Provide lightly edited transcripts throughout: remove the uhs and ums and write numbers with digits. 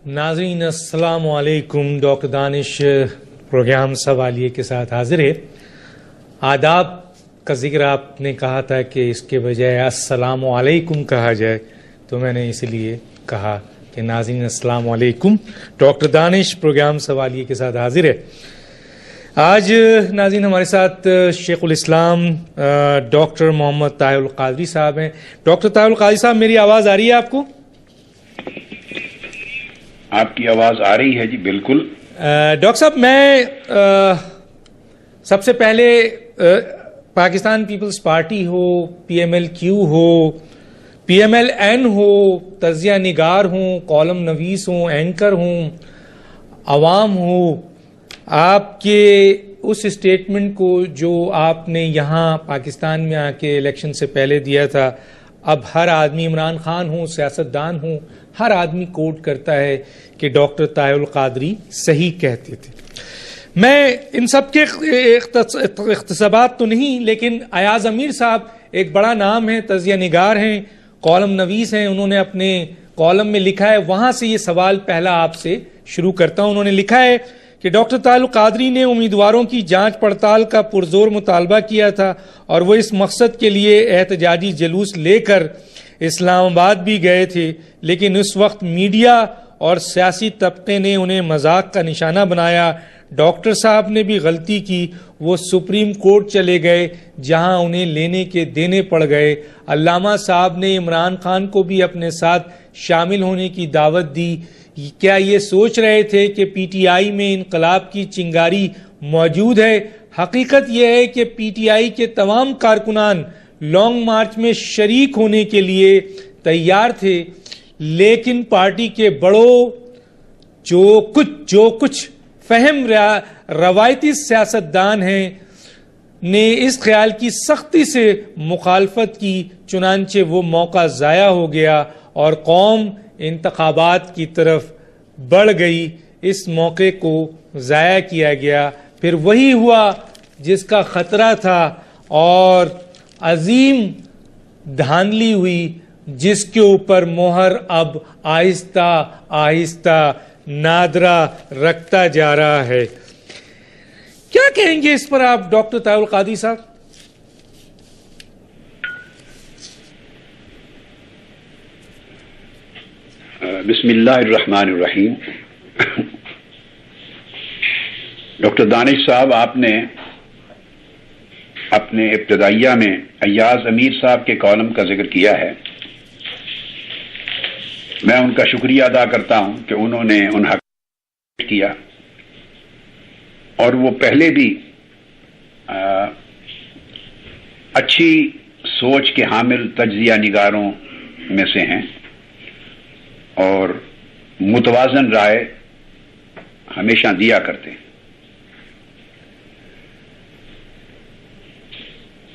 ناظرین السلام علیکم. ڈاکٹر دانش پروگرام سوالیے کے ساتھ حاضر ہے. آداب کا ذکر آپ نے کہا تھا کہ اس کے بجائے السلام علیکم کہا جائے، تو میں نے اس لیے کہا کہ ناظرین السلام علیکم. ڈاکٹر دانش پروگرام سوالیے کے ساتھ حاضر ہے. آج ناظرین ہمارے ساتھ شیخ الاسلام ڈاکٹر محمد طاہر القادری صاحب ہیں. ڈاکٹر طاہر القادری صاحب، میری آواز آ رہی ہے آپ کو؟ آپ کی آواز آ رہی ہے جی، بالکل. ڈاکٹر صاحب، میں سب سے پہلے پاکستان پیپلز پارٹی ہو، پی ایم ایل کیو ہو، پی ایم ایل این ہو، تجزیہ نگار ہوں، کالم نویس ہوں، اینکر ہوں، عوام ہو، آپ کے اس اسٹیٹمنٹ کو جو آپ نے یہاں پاکستان میں آ کے الیکشن سے پہلے دیا تھا، اب ہر آدمی، عمران خان ہوں، سیاستدان ہوں، ہر آدمی کوٹ کرتا ہے کہ ڈاکٹر طاہر القادری صحیح کہتے تھے. میں ان سب کے اقتصابات تو نہیں، لیکن ایاز امیر صاحب ایک بڑا نام ہے، تجزیہ نگار ہیں، کالم نویس ہیں. انہوں نے اپنے کالم میں لکھا ہے، وہاں سے یہ سوال پہلا آپ سے شروع کرتا ہوں. انہوں نے لکھا ہے کہ ڈاکٹر طاہر القادری نے امیدواروں کی جانچ پڑتال کا پرزور مطالبہ کیا تھا اور وہ اس مقصد کے لیے احتجاجی جلوس لے کر اسلام آباد بھی گئے تھے، لیکن اس وقت میڈیا اور سیاسی طبقے نے انہیں مذاق کا نشانہ بنایا. ڈاکٹر صاحب نے بھی غلطی کی، وہ سپریم کورٹ چلے گئے جہاں انہیں لینے کے دینے پڑ گئے. علامہ صاحب نے عمران خان کو بھی اپنے ساتھ شامل ہونے کی دعوت دی. کیا یہ سوچ رہے تھے کہ پی ٹی آئی میں انقلاب کی چنگاری موجود ہے؟ حقیقت یہ ہے کہ پی ٹی آئی کے تمام کارکنان لانگ مارچ میں شریک ہونے کے لیے تیار تھے، لیکن پارٹی کے بڑوں جو کچھ فہم روایتی سیاستدان ہیں نے اس خیال کی سختی سے مخالفت کی، چنانچہ وہ موقع ضائع ہو گیا اور قوم انتخابات کی طرف بڑھ گئی. اس موقع کو ضائع کیا گیا. پھر وہی ہوا جس کا خطرہ تھا اور عظیم دھاندلی ہوئی جس کے اوپر مہر اب آہستہ آہستہ نادرہ رکھتا جا رہا ہے. کیا کہیں گے اس پر آپ ڈاکٹر طاہر القادری صاحب؟ بسم اللہ الرحمن الرحیم. ڈاکٹر دانش صاحب، آپ نے اپنے ابتدائیہ میں ایاز امیر صاحب کے کالم کا ذکر کیا ہے. میں ان کا شکریہ ادا کرتا ہوں کہ انہوں نے ان حق کیا، اور وہ پہلے بھی اچھی سوچ کے حامل تجزیہ نگاروں میں سے ہیں اور متوازن رائے ہمیشہ دیا کرتے ہیں.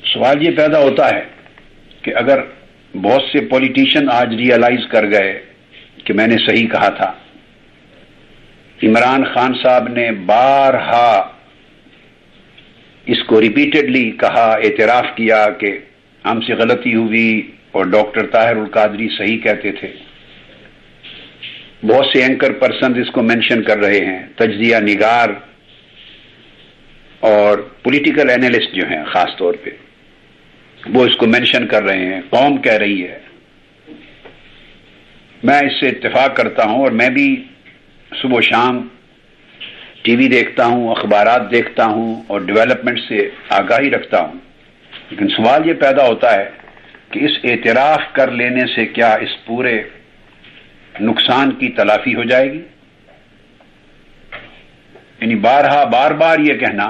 سوال یہ پیدا ہوتا ہے کہ اگر بہت سے پولیٹیشین آج ریئلائز کر گئے کہ میں نے صحیح کہا تھا. عمران خان صاحب نے بارہا اس کو ریپیٹڈلی کہا، اعتراف کیا کہ ہم سے غلطی ہوئی اور ڈاکٹر طاہر القادری صحیح کہتے تھے. بہت سے اینکر پرسنز اس کو مینشن کر رہے ہیں، تجزیہ نگار اور پولیٹیکل اینالسٹ جو ہیں خاص طور پہ وہ اس کو مینشن کر رہے ہیں، قوم کہہ رہی ہے. میں اس سے اتفاق کرتا ہوں، اور میں بھی صبح و شام ٹی وی دیکھتا ہوں، اخبارات دیکھتا ہوں اور ڈیولپمنٹ سے آگاہی رکھتا ہوں. لیکن سوال یہ پیدا ہوتا ہے کہ اس اعتراف کر لینے سے کیا اس پورے نقصان کی تلافی ہو جائے گی؟ یعنی بار بار یہ کہنا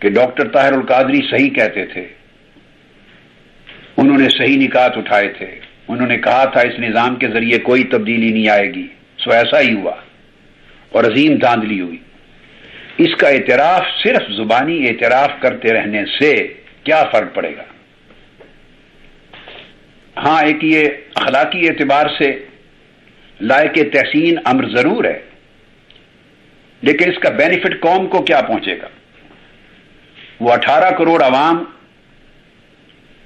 کہ ڈاکٹر طاہر القادری صحیح کہتے تھے، انہوں نے صحیح نکات اٹھائے تھے، انہوں نے کہا تھا اس نظام کے ذریعے کوئی تبدیلی نہیں آئے گی، سو ایسا ہی ہوا اور عظیم دھاندلی ہوئی. اس کا اعتراف صرف زبانی اعتراف کرتے رہنے سے کیا فرق پڑے گا؟ ہاں، ایک یہ اخلاقی اعتبار سے لائق تحسین امر ضرور ہے، لیکن اس کا بینیفٹ قوم کو کیا پہنچے گا؟ وہ 18 کروڑ عوام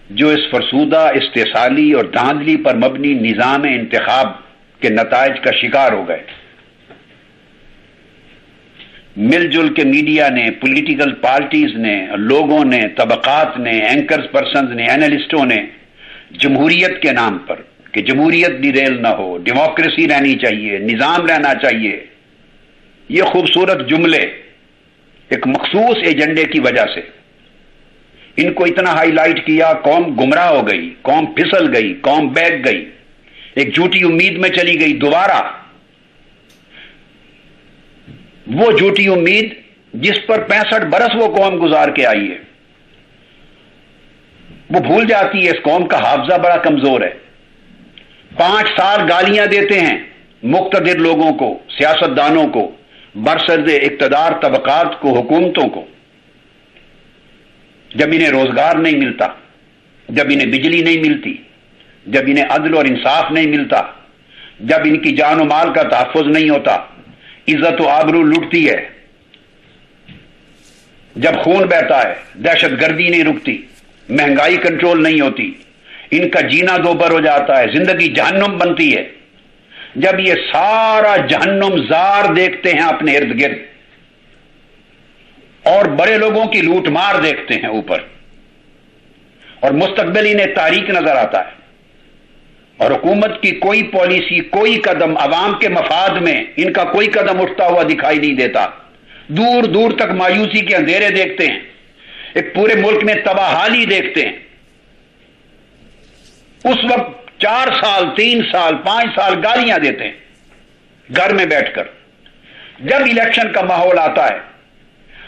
جو اس فرسودہ، استحصالی اور دھاندلی پر مبنی نظام انتخاب کے نتائج کا شکار ہو گئے، مل جل کے میڈیا نے، پولیٹیکل پارٹیز نے، لوگوں نے، طبقات نے، اینکرز پرسنز نے، اینالسٹوں نے جمہوریت کے نام پر کہ جمہوریت بھی ریل نہ ہو، ڈیموکریسی رہنی چاہیے، نظام رہنا چاہیے، یہ خوبصورت جملے ایک مخصوص ایجنڈے کی وجہ سے ان کو اتنا ہائی لائٹ کیا، قوم گمراہ ہو گئی، قوم پھسل گئی، قوم بیٹھ گئی، ایک جھوٹی امید میں چلی گئی دوبارہ۔ وہ جھوٹی امید جس پر 65 برس وہ قوم گزار کے آئی ہے، وہ بھول جاتی ہے۔ اس قوم کا حافظہ بڑا کمزور ہے۔ 5 سال گالیاں دیتے ہیں مقتدر لوگوں کو، سیاستدانوں کو، برسرد اقتدار طبقات کو، حکومتوں کو، جب انہیں روزگار نہیں ملتا، جب انہیں بجلی نہیں ملتی، جب انہیں عدل اور انصاف نہیں ملتا، جب ان کی جان و مال کا تحفظ نہیں ہوتا، عزت و آبرو لٹتی ہے، جب خون بہتا ہے، دہشت گردی نہیں رکتی، مہنگائی کنٹرول نہیں ہوتی، ان کا جینا دوبر ہو جاتا ہے، زندگی جہنم بنتی ہے۔ جب یہ سارا جہنم زار دیکھتے ہیں اپنے ارد گرد اور بڑے لوگوں کی لوٹ مار دیکھتے ہیں اوپر، اور مستقبل انہیں تاریک نظر آتا ہے، اور حکومت کی کوئی پالیسی، کوئی قدم عوام کے مفاد میں ان کا کوئی قدم اٹھتا ہوا دکھائی نہیں دیتا، دور دور تک مایوسی کے اندھیرے دیکھتے ہیں، ایک پورے ملک میں تباہی دیکھتے ہیں۔ اس وقت 4 سال، 3 سال، 5 سال گالیاں دیتے ہیں گھر میں بیٹھ کر۔ جب الیکشن کا ماحول آتا ہے،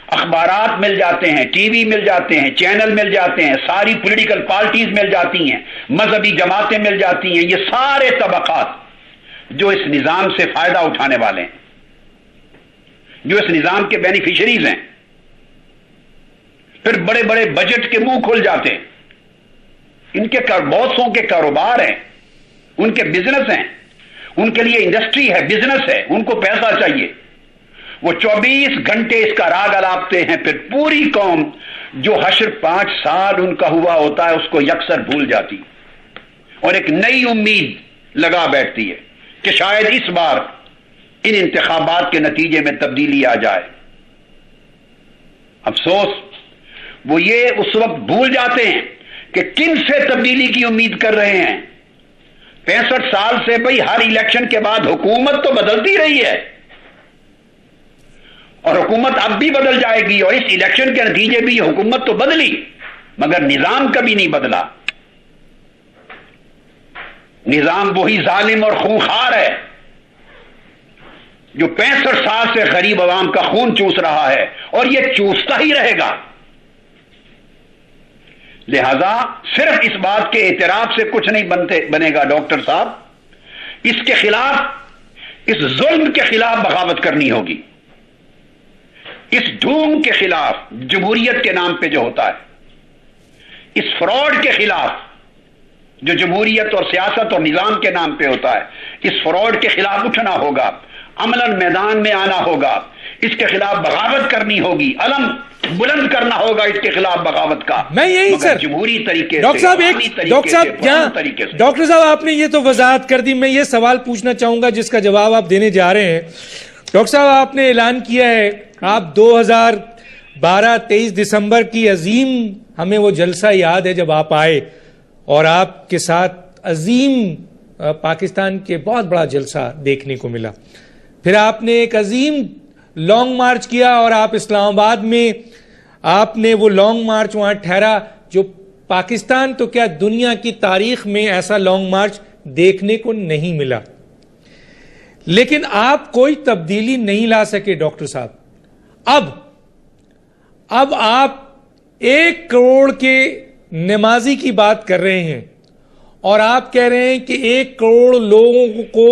اخبارات مل جاتے ہیں، ٹی وی مل جاتے ہیں، چینل مل جاتے ہیں، ساری پولیٹیکل پارٹیز مل جاتی ہیں، مذہبی جماعتیں مل جاتی ہیں، یہ سارے طبقات جو اس نظام سے فائدہ اٹھانے والے ہیں، جو اس نظام کے بینیفیشریز ہیں، پھر بڑے بڑے بجٹ کے منہ کھل جاتے ہیں۔ ان کے بہت سو کے کاروبار ہیں، ان کے بزنس ہیں، ان کے لیے انڈسٹری ہے، بزنس ہے، ان کو پیسہ چاہیے، وہ 24 گھنٹے اس کا راگ الاپتے ہیں، پھر پوری قوم جو حشر 5 سال ان کا ہوا ہوتا ہے اس کو یکسر بھول جاتی اور ایک نئی امید لگا بیٹھتی ہے کہ شاید اس بار ان انتخابات کے نتیجے میں تبدیلی آ جائے۔ افسوس وہ یہ اس وقت بھول جاتے ہیں کہ کن سے تبدیلی کی امید کر رہے ہیں۔ 65 سال سے بھئی ہر الیکشن کے بعد حکومت تو بدلتی رہی ہے، اور حکومت اب بھی بدل جائے گی، اور اس الیکشن کے نتیجے بھی حکومت تو بدلی، مگر نظام کبھی نہیں بدلا۔ نظام وہی ظالم اور خونخوار ہے جو 65 سال سے غریب عوام کا خون چوس رہا ہے، اور یہ چوستا ہی رہے گا۔ لہذا صرف اس بات کے اعتراف سے کچھ نہیں بنے گا ڈاکٹر صاحب، اس کے خلاف، اس ظلم کے خلاف بغاوت کرنی ہوگی، اس ڈھونگ کے خلاف جمہوریت کے نام پہ جو ہوتا ہے، اس فراڈ کے خلاف جو جمہوریت اور سیاست اور نظام کے نام پہ ہوتا ہے، اس فراڈ کے خلاف اٹھنا ہوگا، عملاً میدان میں آنا ہوگا، اس کے خلاف بغاوت کرنی ہوگی، علم بلند کرنا ہوگا اس کے خلاف بغاوت کا۔ میں یہی سر جمہوری طریقے سے، ڈاکٹر صاحب آپ نے یہ تو وضاحت کر دی، میں یہ سوال پوچھنا چاہوں گا جس کا جواب آپ دینے جا رہے ہیں۔ ڈاکٹر صاحب آپ نے اعلان کیا ہے، آپ 2012-23 دسمبر کی عظیم، ہمیں وہ جلسہ یاد ہے جب آپ آئے اور آپ کے ساتھ عظیم پاکستان کے بہت بڑا جلسہ دیکھنے کو ملا، پھر آپ نے ایک عظیم لانگ مارچ کیا، اور آپ اسلام آباد میں آپ نے وہ لانگ مارچ وہاں ٹھہرا جو پاکستان تو کیا دنیا کی تاریخ میں ایسا لانگ مارچ دیکھنے کو نہیں ملا، لیکن آپ کوئی تبدیلی نہیں لا سکے ڈاکٹر صاحب۔ اب آپ 1 کروڑ کے نمازی کی بات کر رہے ہیں، اور آپ کہہ رہے ہیں کہ 1 کروڑ لوگوں کو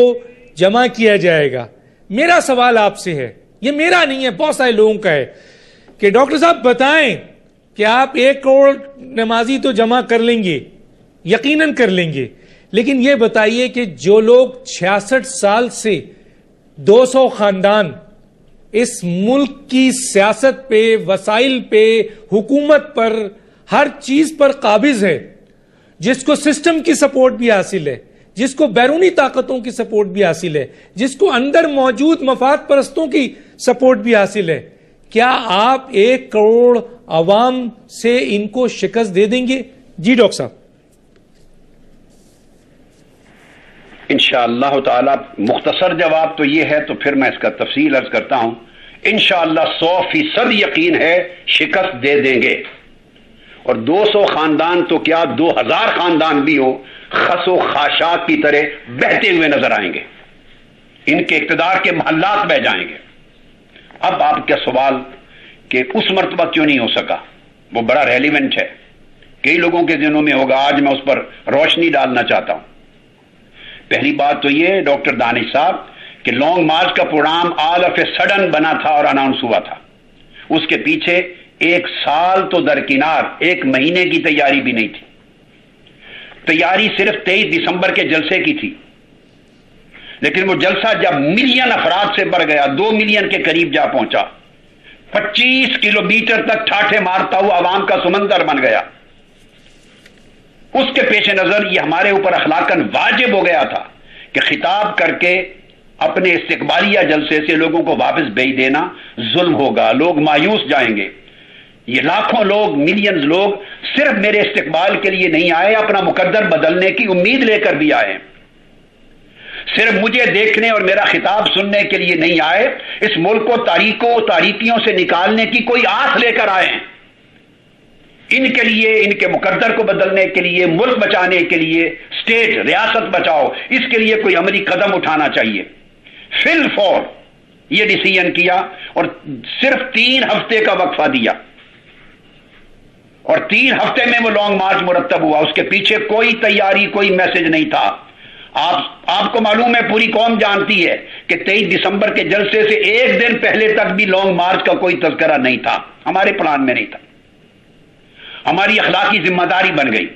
جمع کیا جائے گا۔ میرا سوال آپ سے ہے، یہ میرا نہیں ہے، بہت سارے لوگوں کا ہے، کہ ڈاکٹر صاحب بتائیں کہ آپ 1 کروڑ نمازی تو جمع کر لیں گے، یقیناً کر لیں گے، لیکن یہ بتائیے کہ جو لوگ 66 سال سے 200 خاندان اس ملک کی سیاست پہ، وسائل پہ، حکومت پر، ہر چیز پر قابض ہے، جس کو سسٹم کی سپورٹ بھی حاصل ہے، جس کو بیرونی طاقتوں کی سپورٹ بھی حاصل ہے, جس کو اندر موجود مفاد پرستوں کی سپورٹ بھی حاصل ہے, کیا آپ 1 کروڑ عوام سے ان کو شکست دے دیں گے؟ جی ڈاکٹر صاحب. انشاءاللہ تعالی مختصر جواب تو یہ ہے, تو پھر میں اس کا تفصیل عرض کرتا ہوں. انشاءاللہ 100% یقین ہے شکست دے دیں گے, اور 200 خاندان تو کیا 2000 خاندان بھی ہو خس و خاشاک کی طرح بہتے ہوئے نظر آئیں گے, ان کے اقتدار کے محلات بہ جائیں گے. اب آپ کا سوال کہ اس مرتبہ کیوں نہیں ہو سکا, وہ بڑا ریلیونٹ ہے, کئی لوگوں کے ذہنوں میں ہوگا, آج میں اس پر روشنی ڈالنا چاہتا ہوں. پہلی بات تو یہ ڈاکٹر دانش صاحب کہ لانگ مارچ کا programme all of a sudden بنا تھا اور اناؤنس ہوا تھا. اس کے پیچھے 1 سال تو درکنار 1 مہینے کی تیاری بھی نہیں تھی. تیاری صرف 23 دسمبر کے جلسے کی تھی, لیکن وہ جلسہ جب ملین افراد سے بڑھ گیا, 2 ملین کے قریب جا پہنچا, 25 کلومیٹر تک ٹھاٹھے مارتا ہوا عوام کا سمندر بن گیا, اس کے پیش نظر یہ ہمارے اوپر اخلاقاً واجب ہو گیا تھا کہ خطاب کر کے اپنے استقبالیہ جلسے سے لوگوں کو واپس بھیج دینا ظلم ہوگا, لوگ مایوس جائیں گے. یہ لاکھوں لوگ, ملینز لوگ صرف میرے استقبال کے لیے نہیں آئے, اپنا مقدر بدلنے کی امید لے کر بھی آئے. صرف مجھے دیکھنے اور میرا خطاب سننے کے لیے نہیں آئے, اس ملک کو تاریکیوں سے نکالنے کی کوئی آس لے کر آئے. ان کے لیے, ان کے مقدر کو بدلنے کے لیے, ملک بچانے کے لیے, اسٹیٹ ریاست بچاؤ, اس کے لیے کوئی عملی قدم اٹھانا چاہیے. فی الفور یہ ڈیسیژن کیا اور صرف 3 ہفتے کا وقفہ دیا, اور 3 ہفتے میں وہ لانگ مارچ مرتب ہوا. اس کے پیچھے کوئی تیاری, کوئی میسج نہیں تھا. آپ کو معلوم ہے, پوری قوم جانتی ہے کہ 23 دسمبر کے جلسے سے 1 دن پہلے تک بھی لانگ مارچ کا کوئی تذکرہ نہیں تھا, ہمارے پلان میں نہیں تھا. ہماری اخلاقی ذمہ داری بن گئی.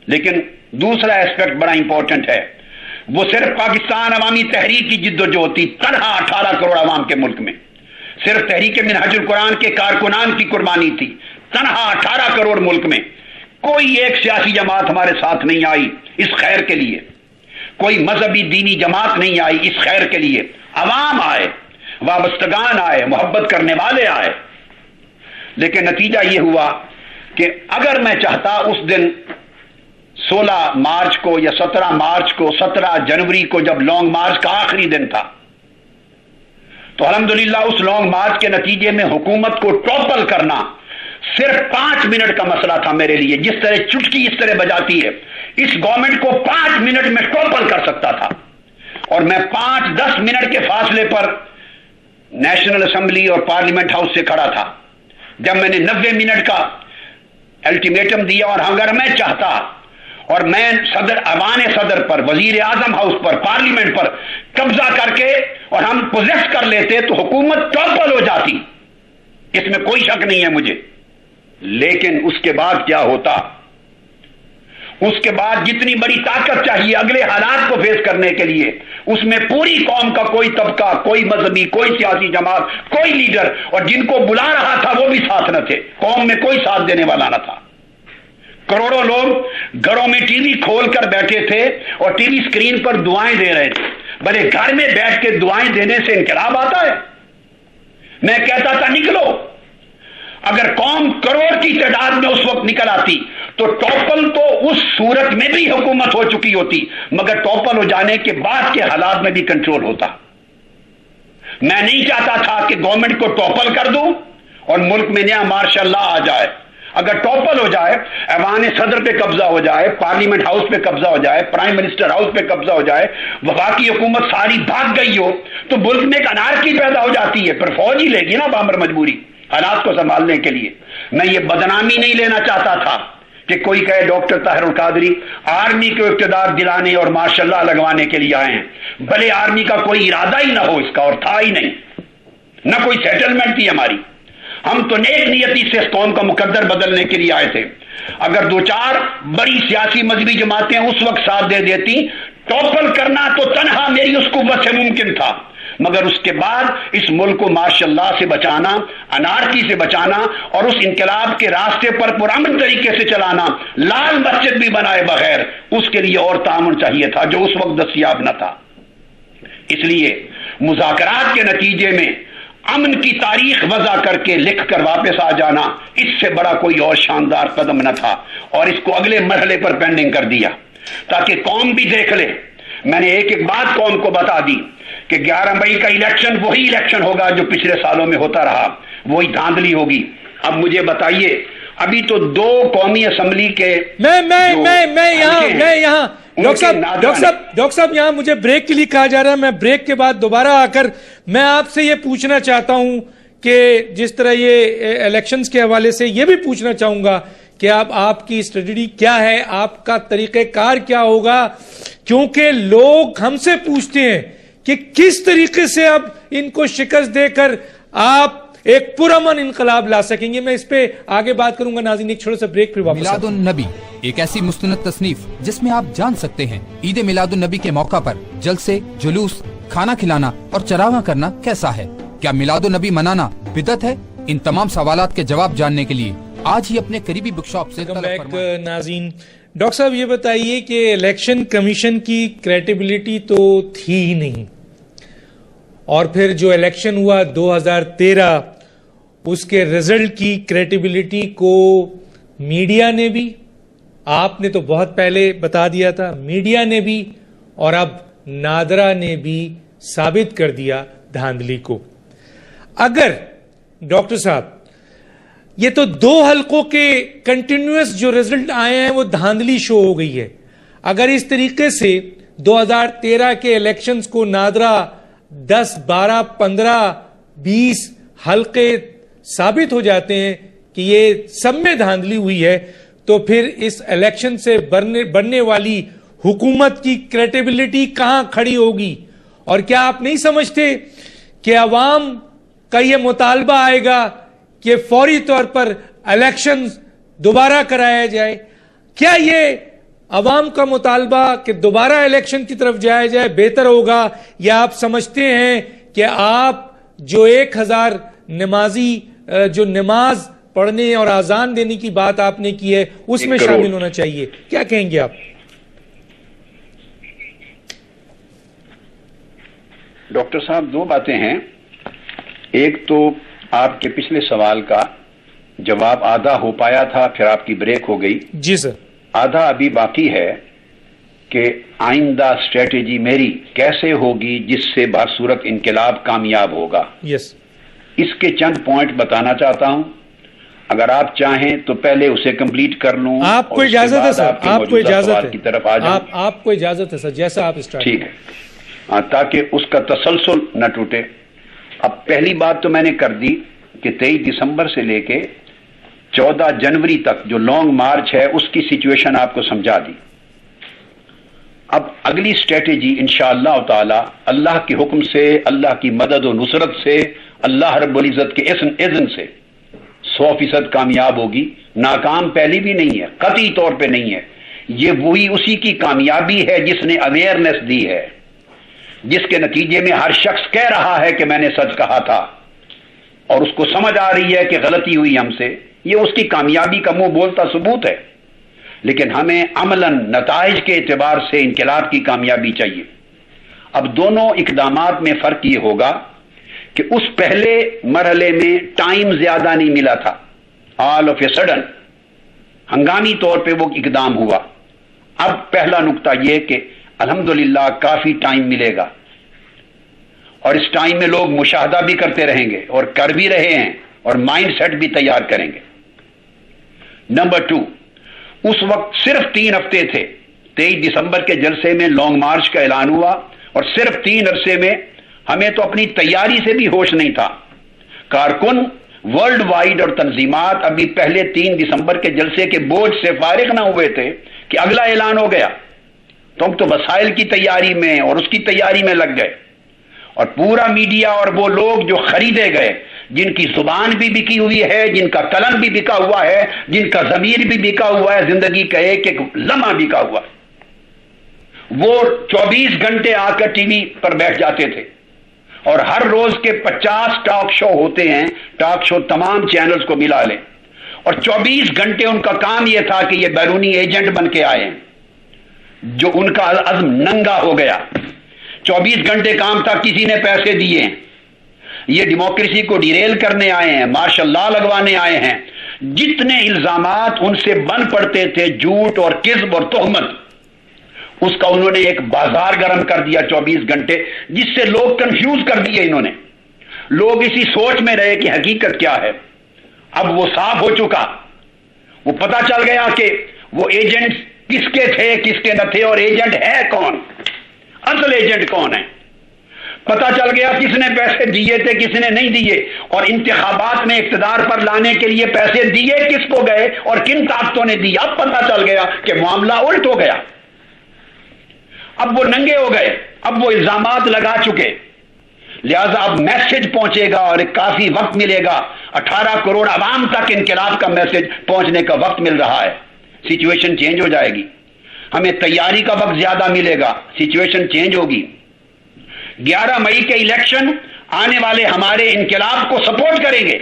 لیکن دوسرا ایسپیکٹ بڑا امپورٹنٹ ہے, وہ صرف پاکستان عوامی تحریک کی جد و جہد تھی, تنہا 18 کروڑ عوام کے ملک میں. صرف تحریک منہج القرآن کے کارکنان کی قربانی تھی, تنہا 18 کروڑ ملک میں. کوئی ایک سیاسی جماعت ہمارے ساتھ نہیں آئی اس خیر کے لیے, کوئی مذہبی دینی جماعت نہیں آئی اس خیر کے لیے. عوام آئے, وابستگان آئے, محبت کرنے والے آئے. لیکن نتیجہ یہ ہوا کہ اگر میں چاہتا اس دن 16 مارچ کو یا 17 مارچ کو, 17 جنوری کو جب لانگ مارچ کا آخری دن تھا, تو الحمدللہ اس لانگ مارچ کے نتیجے میں حکومت کو ٹوپل کرنا صرف 5 منٹ کا مسئلہ تھا میرے لیے. جس طرح چٹکی اس طرح بجاتی ہے, اس گورنمنٹ کو 5 منٹ میں ٹوپل کر سکتا تھا. اور میں 5-10 منٹ کے فاصلے پر نیشنل اسمبلی اور پارلیمنٹ ہاؤس سے کھڑا تھا جب میں نے 90 منٹ کا الٹیمیٹم دیا. اور اگر میں چاہتا اور میں ایوان صدر پر, وزیر اعظم ہاؤس پر, پارلیمنٹ پر قبضہ کر کے اور ہم پوزیس کر لیتے تو حکومت ٹوپل ہو جاتی, اس میں کوئی شک نہیں ہے مجھے. لیکن اس کے بعد کیا ہوتا, اس کے بعد جتنی بڑی طاقت چاہیے اگلے حالات کو فیس کرنے کے لیے, اس میں پوری قوم کا کوئی طبقہ, کوئی مذہبی, کوئی سیاسی جماعت, کوئی لیڈر, اور جن کو بلا رہا تھا وہ بھی ساتھ نہ تھے. قوم میں کوئی ساتھ دینے والا نہ تھا. کروڑوں لوگ گھروں میں ٹی وی کھول کر بیٹھے تھے اور ٹی وی اسکرین پر دعائیں دے رہے تھے. بھلے گھر میں بیٹھ کے دعائیں دینے سے انقلاب آتا ہے؟ میں کہتا تھا نکلو. اگر قوم کروڑ کی تعداد میں اس وقت نکل آتی تو ٹوپل تو اس صورت میں بھی حکومت ہو چکی ہوتی, مگر ٹوپل ہو جانے کے بعد کے حالات میں بھی کنٹرول ہوتا. میں نہیں چاہتا تھا کہ گورنمنٹ کو ٹوپل کر دوں اور ملک میں نیا ماشاء اللہ آ جائے. اگر ٹوپل ہو جائے, ایوان صدر پہ قبضہ ہو جائے, پارلیمنٹ ہاؤس پہ قبضہ ہو جائے, پرائم منسٹر ہاؤس پہ قبضہ ہو جائے, وفاقی حکومت ساری بھاگ گئی ہو, تو ملک میں ایک انارکی پیدا ہو جاتی ہے. پھر فوج ہی لے گی نا بامر مجبوری حالات کو سنبھالنے کے لیے. میں یہ بدنامی نہیں لینا چاہتا تھا کہ کوئی کہے ڈاکٹر طاہر القادری آرمی کو اقتدار دلانے اور ماشاءاللہ لگوانے کے لیے آئے ہیں. بھلے آرمی کا کوئی ارادہ ہی نہ ہو اس کا, اور تھا ہی نہیں, نہ کوئی سیٹلمنٹ تھی ہماری. ہم تو نیک نیتی سے اس قوم کا مقدر بدلنے کے لیے آئے تھے. اگر 2-4 بڑی سیاسی مذہبی جماعتیں اس وقت ساتھ دے دیتی, ٹوپل کرنا تو تنہا میری اس قوت سے ممکن تھا, مگر اس کے بعد اس ملک کو ماشاء اللہ سے بچانا، انارکی سے بچانا اور اس انقلاب کے راستے پر پرامن طریقے سے چلانا، لال مسجد بھی بنائے بغیر، اس کے لیے اور تعاون چاہیے تھا جو اس وقت دستیاب نہ تھا۔ اس لیے مذاکرات کے نتیجے میں امن کی تاریخ وضع کر کے لکھ کر واپس آ جانا، اس سے بڑا کوئی اور شاندار قدم نہ تھا، اور اس کو اگلے مرحلے پر پینڈنگ کر دیا تاکہ قوم بھی دیکھ لے۔ میں نے ایک ایک بات قوم کو بتا دی کہ 11 مئی کا الیکشن وہی الیکشن ہوگا جو پچھلے سالوں میں ہوتا رہا، وہی دھاندلی ہوگی۔ اب مجھے بتائیے، ابھی تو 2 قومی اسمبلی کے میں یہاں ڈاکٹر صاحب یہاں مجھے بریک کے لیے کہا جا رہا ہے، میں بریک کے بعد دوبارہ آ کر میں آپ سے یہ پوچھنا چاہتا ہوں کہ جس طرح یہ الیکشنز کے حوالے سے یہ بھی پوچھنا چاہوں گا کہ آپ کی اسٹریٹجی کیا ہے، آپ کا طریقہ کار کیا ہوگا، کیونکہ لوگ ہم سے پوچھتے ہیں کہ کس طریقے سے اب ان کو شکست دے کر آپ ایک پرامن انقلاب لا سکیں گے۔ میں اس پہ آگے بات کروں گا۔ ناظرین ایک چھوٹا سا بریک پھر واپس۔ میلاد النبی ایک ایسی مستند تصنیف جس میں آپ جان سکتے ہیں عید میلاد النبی کے موقع پر جلسے، جلوس، کھانا کھلانا اور چراغاں کرنا کیسا ہے؟ کیا میلاد النبی منانا بدعت ہے؟ ان تمام سوالات کے جواب جاننے کے لیے آج ہی اپنے قریبی بک شاپ سے ناظرین ڈاکٹر صاحب یہ بتائیے کہ الیکشن کمیشن کی کریڈیبلٹی تو تھی ہی نہیں، اور پھر جو الیکشن ہوا 2013 اس کے رزلٹ کی کریڈیبلٹی کو میڈیا نے بھی، آپ نے تو بہت پہلے بتا دیا تھا، میڈیا نے بھی اور اب نادرا نے بھی ثابت کر دیا دھاندلی کو۔ اگر ڈاکٹر صاحب یہ تو 2 حلقوں کے کنٹینیوس جو رزلٹ آئے ہیں وہ دھاندلی شو ہو گئی ہے، اگر اس طریقے سے 2013 کے الیکشنز کو نادرا 10، 12، 15، 20 حلقے ثابت ہو جاتے ہیں کہ یہ سب میں دھاندلی ہوئی ہے، تو پھر اس الیکشن سے بننے والی حکومت کی کریڈیبلٹی کہاں کھڑی ہوگی؟ اور کیا آپ نہیں سمجھتے کہ عوام کا یہ مطالبہ آئے گا کہ فوری طور پر الیکشن دوبارہ کرایا جائے؟ کیا یہ عوام کا مطالبہ کہ دوبارہ الیکشن کی طرف جایا جائے بہتر ہوگا، یا آپ سمجھتے ہیں کہ آپ جو 1000 نمازی جو نماز پڑھنے اور اذان دینے کی بات آپ نے کی ہے اس میں شامل ہونا چاہیے؟ کیا کہیں گے آپ؟ ڈاکٹر صاحب 2 باتیں ہیں۔ ایک تو آپ کے پچھلے سوال کا جواب آدھا ہو پایا تھا، پھر آپ کی بریک ہو گئی۔ جی سر۔ آدھا ابھی باقی ہے کہ آئندہ اسٹریٹجی میری کیسے ہوگی جس سے بصورت انقلاب کامیاب ہوگا۔ یس، اس کے چند پوائنٹ بتانا چاہتا ہوں، اگر آپ چاہیں تو پہلے اسے کمپلیٹ کر لوں۔ آپ کو اجازت ہے سر، آپ کو اجازت ہے کی طرف آ جاؤں۔ آپ کو اجازت ہے سر، جیسا آپ اسٹارٹ۔ ٹھیک ہے، تاکہ اس کا تسلسل نہ ٹوٹے۔ اب پہلی بات تو میں نے کر دی کہ 23 دسمبر سے لے کے 14 جنوری تک جو لانگ مارچ ہے اس کی سچویشن آپ کو سمجھا دی۔ اب اگلی اسٹریٹجی انشاءاللہ تعالی اللہ کے حکم سے، اللہ کی مدد و نصرت سے، اللہ رب العزت کے اذن سے 100% کامیاب ہوگی۔ ناکام پہلی بھی نہیں ہے، قطعی طور پہ نہیں ہے۔ یہ وہی اسی کی کامیابی ہے جس نے اویئرنیس دی ہے، جس کے نتیجے میں ہر شخص کہہ رہا ہے کہ میں نے سچ کہا تھا، اور اس کو سمجھ آ رہی ہے کہ غلطی ہوئی ہم سے۔ یہ اس کی کامیابی کا منہ بولتا ثبوت ہے، لیکن ہمیں عملاً نتائج کے اعتبار سے انقلاب کی کامیابی چاہیے۔ اب دونوں اقدامات میں فرق یہ ہوگا کہ اس پہلے مرحلے میں ٹائم زیادہ نہیں ملا تھا، آل آف اے سڈن ہنگامی طور پہ وہ اقدام ہوا۔ اب پہلا نقطہ یہ کہ الحمدللہ کافی ٹائم ملے گا، اور اس ٹائم میں لوگ مشاہدہ بھی کرتے رہیں گے اور کر بھی رہے ہیں، اور مائنڈ سیٹ بھی تیار کریں گے۔ نمبر 2، اس وقت صرف 3 ہفتے تھے۔ 23 دسمبر کے جلسے میں لانگ مارچ کا اعلان ہوا، اور صرف 3 عرصے میں ہمیں تو اپنی تیاری سے بھی ہوش نہیں تھا۔ کارکن ورلڈ وائڈ اور تنظیمات ابھی پہلے 3 دسمبر کے جلسے کے بوجھ سے فارغ نہ ہوئے تھے کہ اگلا اعلان ہو گیا، تو ہم تو وسائل کی تیاری میں اور اس کی تیاری میں لگ گئے، اور پورا میڈیا اور وہ لوگ جو خریدے گئے، جن کی زبان بھی بکی ہوئی ہے، جن کا قلم بھی بکا ہوا ہے، جن کا ضمیر بھی بکا ہوا ہے، زندگی کا ایک ایک لمحہ بکا ہوا ہے، وہ 24 گھنٹے آ کر ٹی وی پر بیٹھ جاتے تھے، اور ہر روز کے 50 ٹاک شو ہوتے ہیں، ٹاک شو تمام چینلز کو ملا لیں، اور 24 گھنٹے ان کا کام یہ تھا کہ یہ بیرونی ایجنٹ بن کے آئے، جو ان کا عزم ننگا ہو گیا۔ 24 گھنٹے کام تھا، کسی نے پیسے دیے، یہ ڈیموکریسی کو ڈیریل کرنے آئے ہیں، ماشاء اللہ لگوانے آئے ہیں۔ جتنے الزامات ان سے بن پڑتے تھے، جھوٹ اور کذب اور تہمت، اس کا انہوں نے ایک بازار گرم کر دیا 24 گھنٹے، جس سے لوگ کنفیوز کر دیے انہوں نے۔ لوگ اسی سوچ میں رہے کہ حقیقت کیا ہے۔ اب وہ صاف ہو چکا، وہ پتہ چل گیا کہ وہ ایجنٹ کس کے تھے کس کے نہ تھے، اور ایجنٹ ہے کون، اصل ایجنٹ کون ہے۔ پتہ چل گیا کس نے پیسے دیے تھے کس نے نہیں دیے، اور انتخابات میں اقتدار پر لانے کے لیے پیسے دیے کس کو گئے اور کن طاقتوں نے دی۔ اب پتہ چل گیا کہ معاملہ الٹ ہو گیا، اب وہ ننگے ہو گئے، اب وہ الزامات لگا چکے، لہذا اب میسج پہنچے گا اور کافی وقت ملے گا۔ 18 کروڑ عوام تک انقلاب کا میسج پہنچنے کا وقت مل رہا ہے۔ سچویشن چینج ہو جائے گی، ہمیں تیاری کا وقت زیادہ ملے گا، سچویشن چینج ہوگی۔ 11 مئی کے الیکشن آنے والے ہمارے انقلاب کو سپورٹ کریں گے۔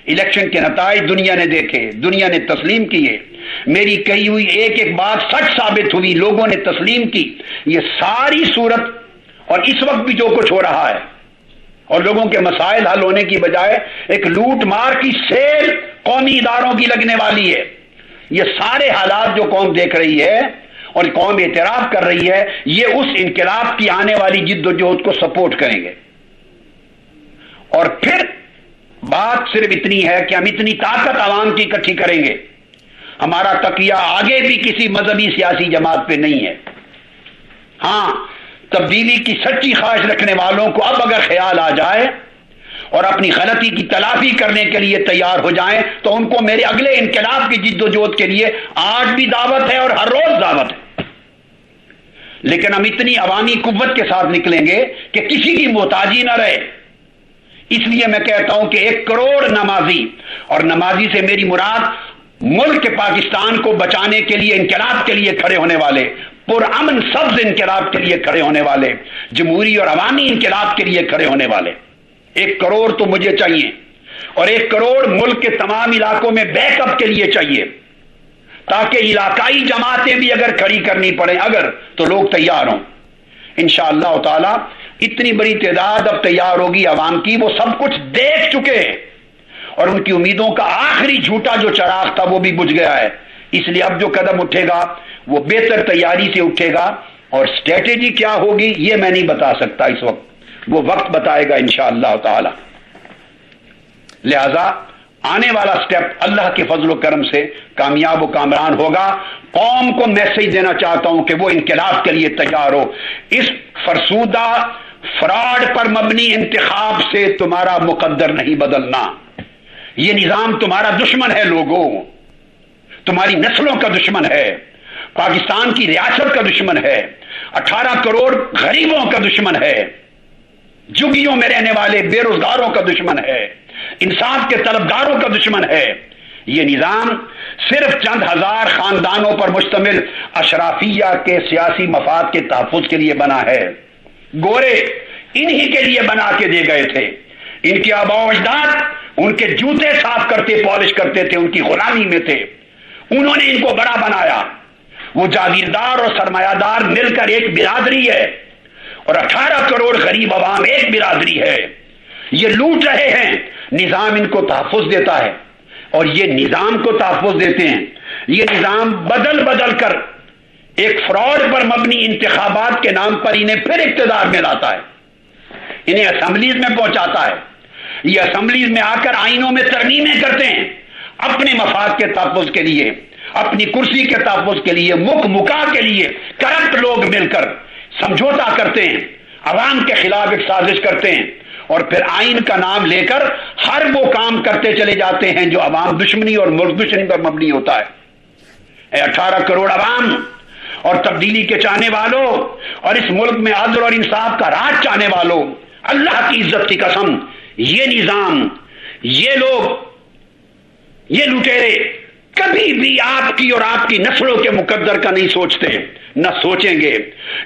الیکشن کے نتائج دنیا نے دیکھے، دنیا نے تسلیم کیے، میری کہی ہوئی ایک ایک بات سچ ثابت ہوئی، لوگوں نے تسلیم کی۔ یہ ساری صورت اور اس وقت بھی جو کچھ ہو رہا ہے اور لوگوں کے مسائل حل ہونے کی بجائے ایک لوٹ مار کی سیل قومی اداروں کی لگنے والی ہے۔ یہ سارے حالات جو قوم دیکھ رہی ہے اور قوم اعتراف کر رہی ہے، یہ اس انقلاب کی آنے والی جد و جہد کو سپورٹ کریں گے۔ اور پھر بات صرف اتنی ہے کہ ہم اتنی طاقت عوام کی اکٹھی کریں گے، ہمارا تکیہ آگے بھی کسی مذہبی سیاسی جماعت پہ نہیں ہے۔ ہاں، تبدیلی کی سچی خواہش رکھنے والوں کو اب اگر خیال آ جائے اور اپنی غلطی کی تلافی کرنے کے لیے تیار ہو جائیں تو ان کو میرے اگلے انقلاب کی جد و جہد کے لیے آج بھی دعوت ہے اور ہر روز دعوت ہے۔ لیکن ہم اتنی عوامی قوت کے ساتھ نکلیں گے کہ کسی کی محتاجی نہ رہے۔ اس لیے میں کہتا ہوں کہ 1 کروڑ نمازی، اور نمازی سے میری مراد ملک پاکستان کو بچانے کے لیے انقلاب کے لیے کھڑے ہونے والے، پرامن سبز انقلاب کے لیے کھڑے ہونے والے، جمہوری اور عوامی انقلاب کے لیے کھڑے ہونے والے 1 کروڑ تو مجھے چاہیے، اور 1 کروڑ ملک کے تمام علاقوں میں بیک اپ کے لیے چاہیے، تاکہ علاقائی جماعتیں بھی اگر کھڑی کرنی پڑے اگر تو لوگ تیار ہوں۔ انشاءاللہ تعالی اتنی بڑی تعداد اب تیار ہوگی عوام کی، وہ سب کچھ دیکھ چکے ہیں اور ان کی امیدوں کا آخری جھوٹا جو چراغ تھا وہ بھی بجھ گیا ہے۔ اس لیے اب جو قدم اٹھے گا وہ بہتر تیاری سے اٹھے گا، اور اسٹریٹجی کیا ہوگی یہ میں نہیں بتا سکتا اس وقت، وہ وقت بتائے گا انشاءاللہ تعالی۔ لہذا آنے والا سٹیپ اللہ کے فضل و کرم سے کامیاب و کامران ہوگا۔ قوم کو میسج دینا چاہتا ہوں کہ وہ انقلاب کے لیے تیار ہو۔ اس فرسودہ فراڈ پر مبنی انتخاب سے تمہارا مقدر نہیں بدلنا۔ یہ نظام تمہارا دشمن ہے، لوگوں، تمہاری نسلوں کا دشمن ہے، پاکستان کی ریاست کا دشمن ہے، 18 کروڑ غریبوں کا دشمن ہے، جھگیوں میں رہنے والے بے روزگاروں کا دشمن ہے، انصاف کے طلبگاروں کا دشمن ہے۔ یہ نظام صرف چند ہزار خاندانوں پر مشتمل اشرافیہ کے سیاسی مفاد کے تحفظ کے لیے بنا ہے۔ گورے انہی کے لیے بنا کے دے گئے تھے، ان کے آباء و اجداد ان کے جوتے صاف کرتے پالش کرتے تھے، ان کی غلامی میں تھے، انہوں نے ان کو بڑا بنایا۔ وہ جاگیردار اور سرمایہ دار مل کر ایک برادری ہے، اور 18 کروڑ غریب عوام ایک برادری ہے۔ یہ لوٹ رہے ہیں، نظام ان کو تحفظ دیتا ہے، اور یہ نظام کو تحفظ دیتے ہیں۔ یہ نظام بدل بدل کر ایک فراڈ پر مبنی انتخابات کے نام پر انہیں پھر اقتدار میں لاتا ہے، انہیں اسمبلیز میں پہنچاتا ہے۔ یہ اسمبلیز میں آ کر آئینوں میں ترمیمیں کرتے ہیں، اپنے مفاد کے تحفظ کے لیے، اپنی کرسی کے تحفظ کے لیے، مکا کے لیے کرپٹ لوگ مل کر سمجھوتا کرتے ہیں، عوام کے خلاف ایک سازش کرتے ہیں، اور پھر آئین کا نام لے کر ہر وہ کام کرتے چلے جاتے ہیں جو عوام دشمنی اور ملک دشمنی پر مبنی ہوتا ہے۔ اے 18 کروڑ عوام اور تبدیلی کے چاہنے والوں اور اس ملک میں عدل اور انصاف کا راج چاہنے والوں، اللہ کی عزت کی قسم، یہ نظام، یہ لوگ، یہ لٹیرے کبھی بھی آپ کی اور آپ کی نسلوں کے مقدر کا نہیں سوچتے، نہ سوچیں گے.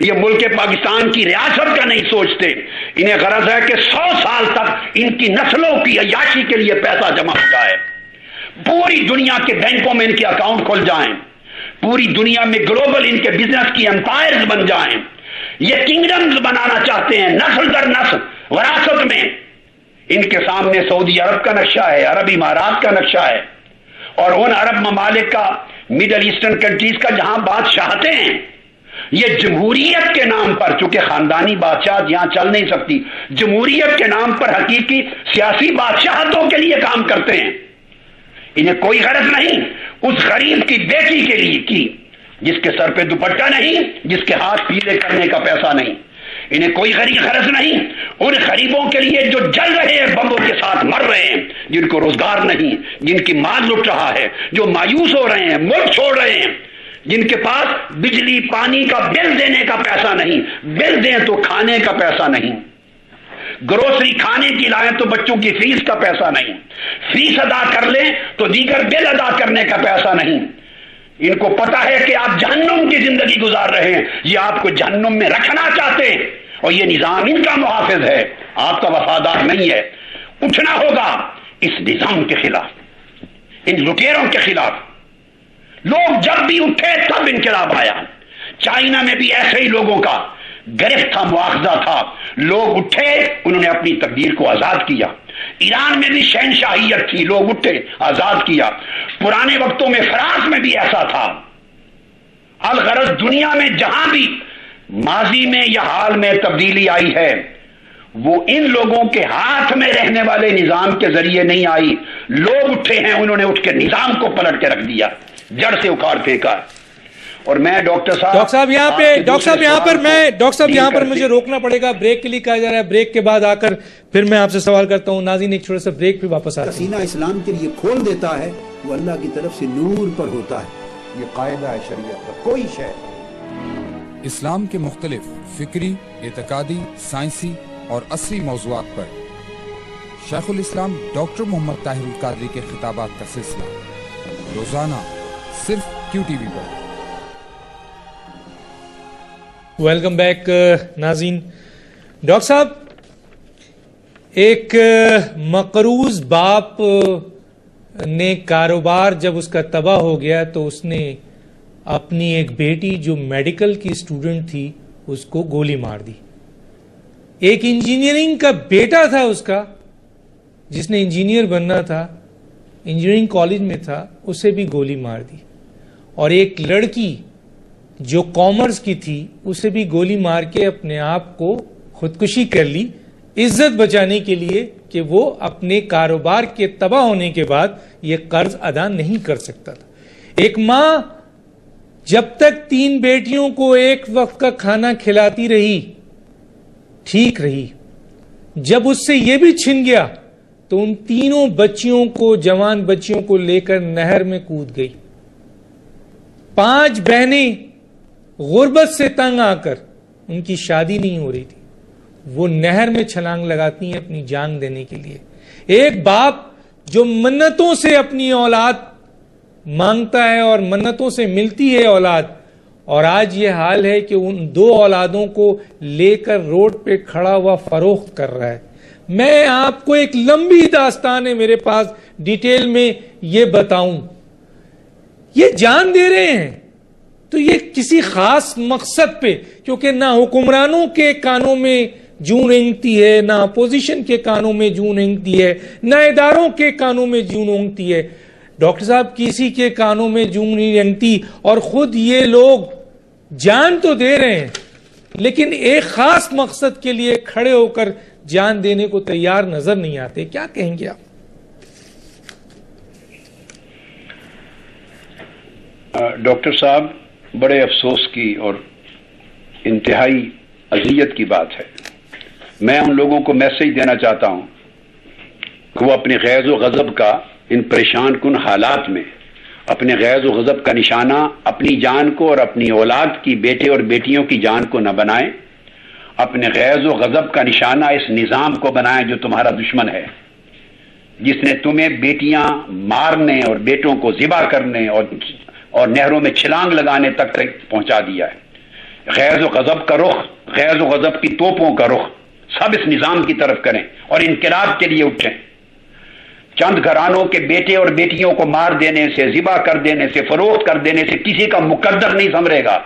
یہ ملک پاکستان کی ریاست کا نہیں سوچتے. انہیں غرض ہے کہ 100 سال تک ان کی نسلوں کی عیاشی کے لیے پیسہ جمع ہو جائے، پوری دنیا کے بینکوں میں ان کے اکاؤنٹ کھل جائیں، پوری دنیا میں گلوبل ان کے بزنس کی امپائرز بن جائیں. یہ کنگڈمز بنانا چاہتے ہیں نسل در نسل وراثت میں. ان کے سامنے سعودی عرب کا نقشہ ہے، عرب امارات کا نقشہ ہے، اور ان عرب ممالک کا، میڈل ایسٹرن کنٹریز کا جہاں بادشاہتیں ہیں. یہ جمہوریت کے نام پر، چونکہ خاندانی بادشاہ یہاں چل نہیں سکتی، جمہوریت کے نام پر حقیقی سیاسی بادشاہتوں کے لیے کام کرتے ہیں. انہیں کوئی غرض نہیں اس غریب کی بیٹی کے لیے کی جس کے سر پہ دوپٹہ نہیں، جس کے ہاتھ پیلے کرنے کا پیسہ نہیں. انہیں کوئی غرض نہیں ان غریبوں کے لیے جو جل رہے ہیں، بموں کے ساتھ مر رہے ہیں، جن کو روزگار نہیں، جن کی مال لٹ رہا ہے، جو مایوس ہو رہے ہیں، ملک چھوڑ رہے ہیں، جن کے پاس بجلی پانی کا بل دینے کا پیسہ نہیں، بل دیں تو کھانے کا پیسہ نہیں، گروسری کھانے کی لائیں تو بچوں کی فیس کا پیسہ نہیں، فیس ادا کر لیں تو دیگر بل ادا کرنے کا پیسہ نہیں. ان کو پتا ہے کہ آپ جہنم کی زندگی گزار رہے ہیں، یہ آپ کو جہنم میں رکھنا چاہتے ہیں، اور یہ نظام ان کا محافظ ہے، آپ کا وفادار نہیں ہے. اٹھنا ہوگا اس نظام کے خلاف، ان لٹیروں کے خلاف. لوگ جب بھی اٹھے تب انقلاب آیا. چائنا میں بھی ایسے ہی لوگوں کا گرفت تھا، مواخذہ تھا. لوگ اٹھے، انہوں نے اپنی تقدیر کو آزاد کیا. ایران میں بھی شہنشاہیت تھی، لوگ اٹھے، آزاد کیا. پرانے وقتوں میں فرانس میں بھی ایسا تھا. الغرض دنیا میں جہاں بھی ماضی میں یا حال میں تبدیلی آئی ہے، وہ ان لوگوں کے ہاتھ میں رہنے والے نظام کے ذریعے نہیں آئی. لوگ اٹھے ہیں، انہوں نے اٹھ کے نظام کو پلٹ کے رکھ دیا، جڑ سے اکھاڑ پھینکا. اور میں ڈاکٹر صاحب یہاں پر مجھے روکنا پڑے گا، بریک کے لیے کہا جا رہا ہے. بریک کے بعد آ کر پھر میں آپ سے سوال کرتا ہوں. ناظرین ایک چھوٹا سا بریک پہ واپس آتے ہیں. سینہ اسلام کے لیے کھول دیتا ہے، وہ اللہ کی طرف سے نور پر ہوتا ہے. یہ قاعدہ ہے شریعت کا. کوئی شے اسلام کے مختلف فکری، اعتقادی، سائنسی اور عصری موضوعات پر شیخ الاسلام ڈاکٹر محمد طاہر القادری کے خطابات کا سلسلہ روزانہ صرف کیو ٹی وی پر. ویلکم بیک ناظرین. ڈاکٹر صاحب، ایک مقروض باپ نے کاروبار جب اس کا تباہ ہو گیا تو اس نے اپنی ایک بیٹی جو میڈیکل کی اسٹوڈنٹ تھی اس کو گولی مار دی. ایک انجینئرنگ کا بیٹا تھا اس کا، جس نے انجینئر بننا تھا، انجینئرنگ کالج میں تھا، اسے بھی گولی مار دی. اور ایک لڑکی جو کامرس کی تھی اسے بھی گولی مار کے اپنے آپ کو خودکشی کر لی، عزت بچانے کے لیے کہ وہ اپنے کاروبار کے تباہ ہونے کے بعد یہ قرض ادا نہیں کر سکتا تھا. ایک ماں جب تک 3 بیٹیوں کو ایک وقت کا کھانا کھلاتی رہی ٹھیک رہی، جب اس سے یہ بھی چھن گیا تو ان 3 بچیوں کو، جوان بچیوں کو لے کر نہر میں کود گئی. 5 بہنیں غربت سے تنگ آ کر، ان کی شادی نہیں ہو رہی تھی، وہ نہر میں چھلانگ لگاتی ہیں اپنی جان دینے کے لیے. ایک باپ جو منتوں سے اپنی اولاد مانگتا ہے اور منتوں سے ملتی ہے اولاد، اور آج یہ حال ہے کہ ان 2 اولادوں کو لے کر روڈ پہ کھڑا ہوا فروخت کر رہا ہے. میں آپ کو ایک لمبی داستان ہے میرے پاس، ڈیٹیل میں یہ بتاؤں. یہ جان دے رہے ہیں تو یہ کسی خاص مقصد پہ، کیونکہ نہ حکمرانوں کے کانوں میں جوں رینگتی ہے، نہ اپوزیشن کے کانوں میں جوں رینگتی ہے، نہ اداروں کے کانوں میں جوں رینگتی ہے. ڈاکٹر صاحب کسی کے کانوں میں جوں نہیں رینگتی، اور خود یہ لوگ جان تو دے رہے ہیں لیکن ایک خاص مقصد کے لیے کھڑے ہو کر جان دینے کو تیار نظر نہیں آتے. کیا کہیں گے آپ؟ ڈاکٹر صاحب، بڑے افسوس کی اور انتہائی اذیت کی بات ہے. میں ان لوگوں کو میسج دینا چاہتا ہوں کہ وہ اپنے غیظ و غضب کا ان پریشان کن حالات میں اپنے غیظ و غضب کا نشانہ اپنی جان کو اور اپنی اولاد کی، بیٹے اور بیٹیوں کی جان کو نہ بنائیں. اپنے غیظ و غضب کا نشانہ اس نظام کو بنائیں جو تمہارا دشمن ہے. جس نے تمہیں بیٹیاں مارنے اور بیٹوں کو ذبح کرنے اور نہروں میں چھلانگ لگانے تک پہنچا دیا ہے. غیظ و غضب کا رخ، غیظ و غضب کی توپوں کا رخ سب اس نظام کی طرف کریں اور انقلاب کے لیے اٹھیں. چند گھرانوں کے بیٹے اور بیٹیوں کو مار دینے سے، ذبح کر دینے سے، فروخت کر دینے سے کسی کا مقدر نہیں سنورے گا.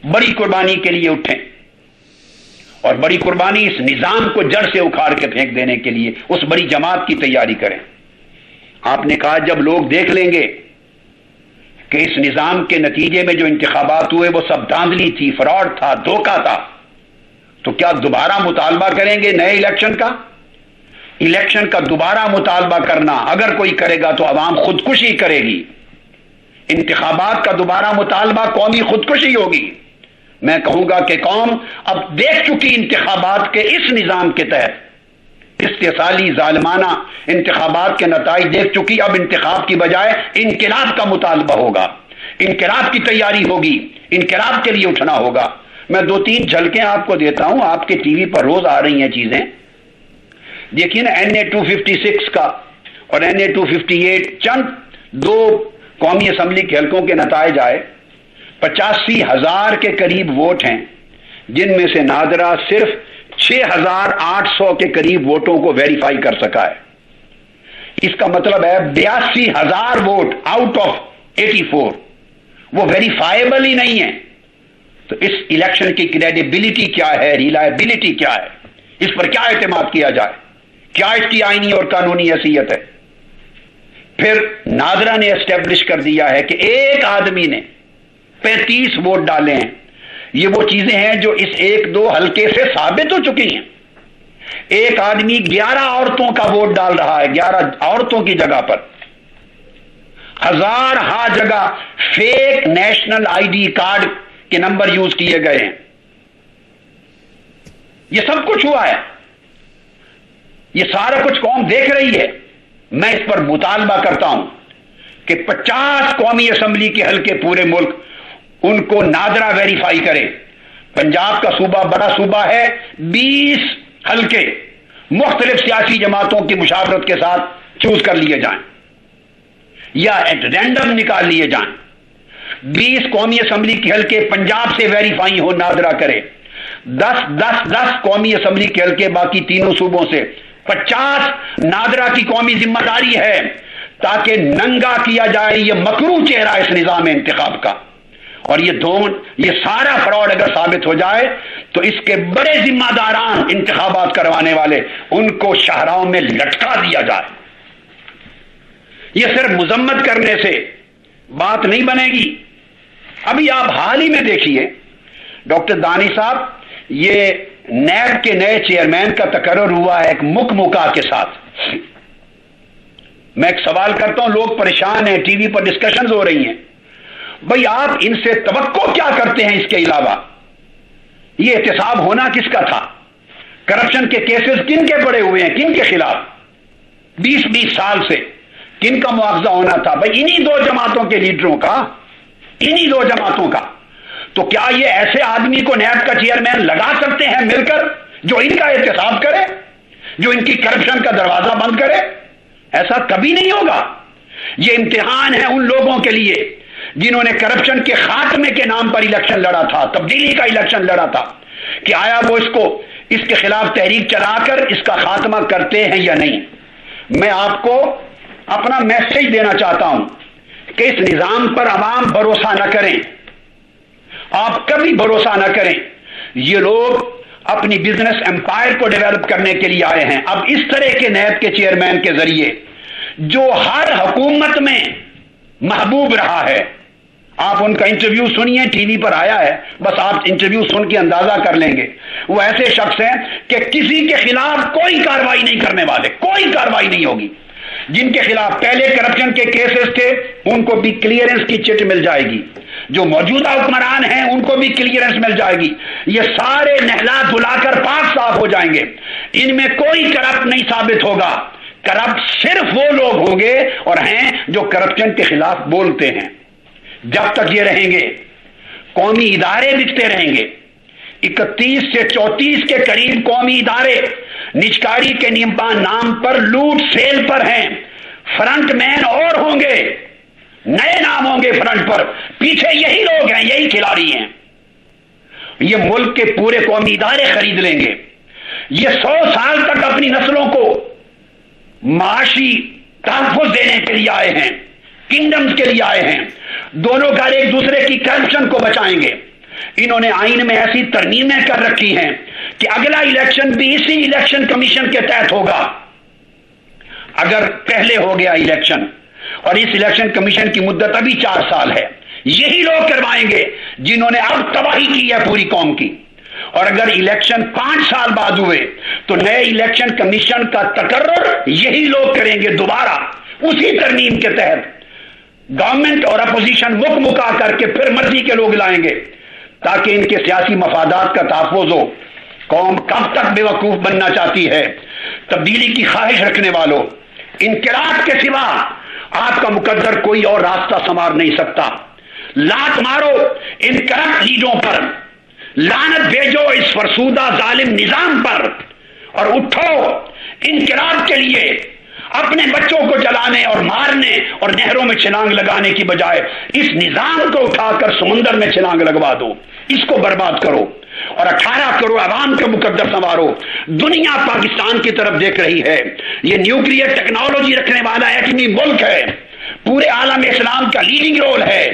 بڑی قربانی کے لیے اٹھیں، اور بڑی قربانی اس نظام کو جڑ سے اکھاڑ کے پھینک دینے کے لیے اس بڑی جماعت کی تیاری کریں. آپ نے کہا جب لوگ دیکھ لیں گے کہ اس نظام کے نتیجے میں جو انتخابات ہوئے وہ سب دھاندلی تھی، فراڈ تھا، دھوکہ تھا، تو کیا دوبارہ مطالبہ کریں گے نئے الیکشن کا؟ الیکشن کا دوبارہ مطالبہ کرنا اگر کوئی کرے گا تو عوام خودکشی کرے گی. انتخابات کا دوبارہ مطالبہ قومی خودکشی ہوگی. میں کہوں گا کہ قوم اب دیکھ چکی انتخابات کے اس نظام کے تحت استحصالی ظالمانہ انتخابات کے نتائج دیکھ چکی. اب انتخاب کی بجائے انقلاب کا مطالبہ ہوگا، انقلاب کی تیاری ہوگی، انقلاب کے لیے اٹھنا ہوگا. میں 2-3 جھلکیں آپ کو دیتا ہوں، آپ کے ٹی وی پر روز آ رہی ہیں چیزیں. دیکھیے نا NA 256 کا اور NA 258 چند 2 قومی اسمبلی کے حلقوں کے نتائج آئے. 85,000 کے قریب ووٹ ہیں، جن میں سے نادرا صرف 6,800 کے قریب ووٹوں کو ویریفائی کر سکا ہے. اس کا مطلب ہے 82,000 ووٹ آؤٹ آف 84 وہ ویریفائیبل ہی نہیں ہے. تو اس الیکشن کی کریڈیبلٹی کیا ہے، ریلائبلٹی کیا ہے، اس پر کیا اعتماد کیا جائے، کیا اس کی آئینی اور قانونی حیثیت ہے؟ پھر نادرا نے اسٹیبلش کر دیا ہے کہ ایک آدمی نے 35 ووٹ ڈالے ہیں. یہ وہ چیزیں ہیں جو اس 1-2 حلقے سے ثابت ہو چکی ہیں. ایک آدمی 11 عورتوں کا ووٹ ڈال رہا ہے، 11 عورتوں کی جگہ پر. ہزارہا جگہ فیک نیشنل ID کارڈ کے نمبر یوز کیے گئے ہیں. یہ سب کچھ ہوا ہے، یہ سارا کچھ قوم دیکھ رہی ہے. میں اس پر مطالبہ کرتا ہوں کہ 50 قومی اسمبلی کے حلقے پورے ملک ان کو نادرا ویریفائی کرے. پنجاب کا صوبہ بڑا صوبہ ہے، 20 حلقے مختلف سیاسی جماعتوں کی مشاورت کے ساتھ چوز کر لیے جائیں یا ایٹ رینڈم نکال لیے جائیں. 20 قومی اسمبلی کے حلقے پنجاب سے ویریفائی ہو، نادرا کرے. 10 قومی اسمبلی کے حلقے باقی تینوں صوبوں سے. 50 نادرا کی قومی ذمہ داری ہے تاکہ ننگا کیا جائے یہ مکروہ چہرہ اس نظام انتخاب کا. اور یہ سارا فراڈ اگر ثابت ہو جائے تو اس کے بڑے ذمہ داران انتخابات کروانے والے ان کو شاہراہوں میں لٹکا دیا جائے. یہ صرف مذمت کرنے سے بات نہیں بنے گی. ابھی آپ حال ہی میں دیکھیے ڈاکٹر دانی صاحب، یہ نیب کے نئے چیئرمین کا تقرر ہوا ہے ایک مکمکا کے ساتھ. میں ایک سوال کرتا ہوں، لوگ پریشان ہیں، ٹی وی پر ڈسکشنز ہو رہی ہیں. بھئی آپ ان سے توقع کیا کرتے ہیں؟ اس کے علاوہ یہ احتساب ہونا کس کا تھا؟ کرپشن کے کیسز کن کے پڑے ہوئے ہیں، کن کے خلاف 20 سال سے کن کا مواخذہ ہونا تھا؟ بھئی انہی 2 جماعتوں کے لیڈروں کا، انہی 2 جماعتوں کا. تو کیا یہ ایسے آدمی کو نیب کا چیئرمین لگا سکتے ہیں مل کر جو ان کا احتساب کرے، جو ان کی کرپشن کا دروازہ بند کرے؟ ایسا کبھی نہیں ہوگا. یہ امتحان ہے ان لوگوں کے لیے جنہوں نے کرپشن کے خاتمے کے نام پر الیکشن لڑا تھا، تبدیلی کا الیکشن لڑا تھا، کہ آیا وہ اس کے خلاف تحریک چلا کر اس کا خاتمہ کرتے ہیں یا نہیں. میں آپ کو اپنا میسج دینا چاہتا ہوں کہ اس نظام پر عوام بھروسہ نہ کریں، آپ کبھی بھروسہ نہ کریں. یہ لوگ اپنی بزنس امپائر کو ڈیولپ کرنے کے لیے آئے ہیں. اب اس طرح کے نیب کے چیئرمین کے ذریعے جو ہر حکومت میں محبوب رہا ہے، آپ ان کا انٹرویو سنیے، ٹی وی پر آیا ہے، بس آپ انٹرویو سن کے اندازہ کر لیں گے. وہ ایسے شخص ہیں کہ کسی کے خلاف کوئی کارروائی نہیں کرنے والے، کوئی کارروائی نہیں ہوگی. جن کے خلاف پہلے کرپشن کے کیسز تھے ان کو بھی کلیئرنس کی چٹ مل جائے گی، جو موجودہ حکمران ہیں ان کو بھی کلیئرنس مل جائے گی. یہ سارے نہلا دھلا کر پاک صاف ہو جائیں گے. ان میں کوئی کرپٹ نہیں ثابت ہوگا. کرپٹ صرف وہ لوگ ہوں گے اور ہیں جو کرپشن کے خلاف بولتے ہیں. جب تک یہ رہیں گے قومی ادارے بکتے رہیں گے. 31 سے 34 کے قریب قومی ادارے نجکاری کے نام پر لوٹ سیل پر ہیں. فرنٹ مین اور ہوں گے, نئے نام ہوں گے فرنٹ پر, پیچھے یہی لوگ ہیں, یہی کھلاڑی ہیں. یہ ملک کے پورے قومی ادارے خرید لیں گے. یہ 100 سال تک اپنی نسلوں کو معاشی تحفظ دینے کے لیے آئے ہیں, کنگڈمز کے لیے آئے ہیں. دونوں گھر ایک دوسرے کی کرپشن کو بچائیں گے. انہوں نے آئین میں ایسی ترمیمیں کر رکھی ہیں کہ اگلا الیکشن بھی اسی الیکشن کمیشن کے تحت ہوگا. اگر پہلے ہو گیا الیکشن, اور اس الیکشن کمیشن کی مدت ابھی 4 سال ہے, یہی لوگ کروائیں گے جنہوں نے اب تباہی کی ہے پوری قوم کی. اور اگر الیکشن 5 سال بعد ہوئے تو نئے الیکشن کمیشن کا تقرر یہی لوگ کریں گے دوبارہ اسی ترمیم کے تحت. گورنمنٹ اور اپوزیشن مکا کر کے پھر مرضی کے لوگ لائیں گے تاکہ ان کے سیاسی مفادات کا تحفظ ہو. قوم کب تک بے وقوف بننا چاہتی ہے؟ تبدیلی کی خواہش رکھنے والوں, انقلاب کے سوا آپ کا مقدر کوئی اور راستہ سنوار نہیں سکتا. لات مارو ان کرپٹ لیڈروں پر, لعنت بھیجو اس فرسودہ ظالم نظام پر, اور اٹھو انقلاب کے لیے. اپنے بچوں کو جلانے اور مارنے اور نہروں میں چھلانگ لگانے کی بجائے اس نظام کو اٹھا کر سمندر میں چھلانگ لگوا دو, اس کو برباد کرو اور 18 کروڑ عوام کا مقدر سنوارو. دنیا پاکستان کی طرف دیکھ رہی ہے. یہ نیوکلیئر ٹیکنالوجی رکھنے والا ایٹمی ملک ہے, پورے عالم اسلام کا لیڈنگ رول ہے.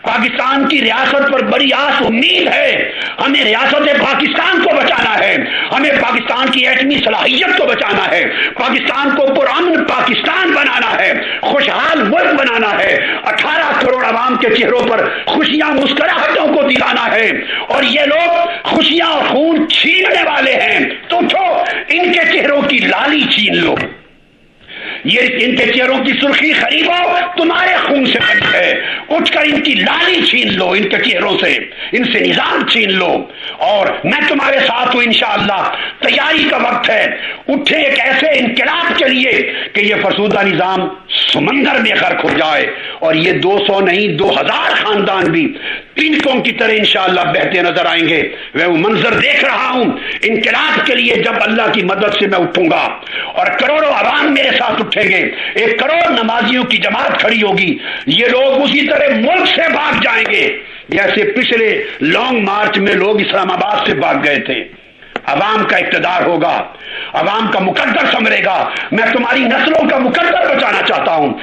پاکستان کی ریاست پر بڑی آس امید ہے. ہمیں ریاست پاکستان کو بچانا ہے, ہمیں پاکستان کی ایٹمی صلاحیت کو بچانا ہے, پاکستان کو پرامن پاکستان بنانا ہے, خوشحال ملک بنانا ہے, 18 کروڑ عوام کے چہروں پر خوشیاں مسکراہٹوں کو دلانا ہے. اور یہ لوگ خوشیاں اور خون چھیننے والے ہیں, تو اٹھو ان کے چہروں کی لالی چھین لو. یہ ان کے چہروں کی سرخی خریدو, تمہارے خون سے بنی ہے. اٹھ کر ان کی لالی چھین لو, ان کے چہروں سے, ان سے نظام چھین لو. اور میں تمہارے ساتھ ہوں انشاءاللہ. تیاری کا وقت ہے. اٹھے ایک ایسے انقلاب کے لیے کہ یہ فرسودہ نظام سمندر میں غرق ہو جائے, اور یہ 200 نہیں 2000 خاندان بھی تنکوں کی طرح انشاءاللہ بہتے نظر آئیں گے. میں وہ منظر دیکھ رہا ہوں انقلاب کے لیے جب اللہ کی مدد سے میں اٹھوں گا اور کروڑوں عوام میرے ساتھ اٹھیں گے. 1 کروڑ نمازیوں کی جماعت کھڑی ہوگی. یہ لوگ اسی طرح ملک سے بھاگ جائیں گے جیسے پچھلے لانگ مارچ میں لوگ اسلام آباد سے بھاگ گئے تھے. عوام کا اقتدار ہوگا, عوام کا مقدر سنورے گا. میں تمہاری نسلوں کا مقدر بچانا چاہتا ہوں.